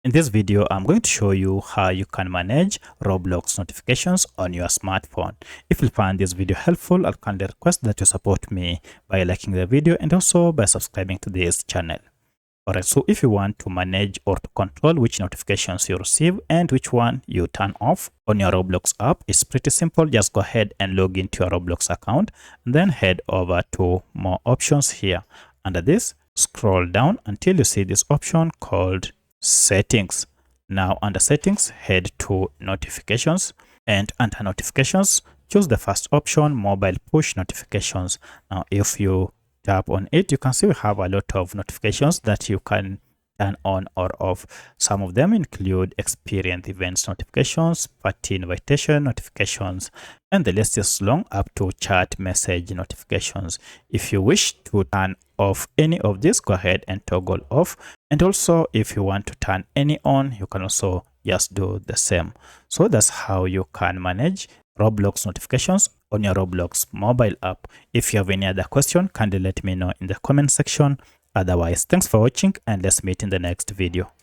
In this video, I'm going to show you how you can manage Roblox notifications on your smartphone. If you find this video helpful, I'll kindly request that you support me by liking the video and also by subscribing to this channel. Alright, so if you want to manage or to control which notifications you receive and which one you turn off on your Roblox app, it's pretty simple. Just go ahead and log into your Roblox account and then head over to more options here. Under this, scroll down until you see this option called settings. Now under settings, head to notifications, and under notifications, choose the first option, mobile push notifications. Now if you tap on it, you can see we have a lot of notifications that you can turn on or off. Some of them include experience events notifications, party invitation notifications, and the list is long up to chat message notifications. If you wish to turn off any of this, go ahead and toggle off. And also if you want to turn any on, you can also just do the same. So that's how you can manage Roblox notifications on your Roblox mobile app. If you have any other question, kindly let me know in the comment section. Otherwise, thanks for watching and let's meet in the next video.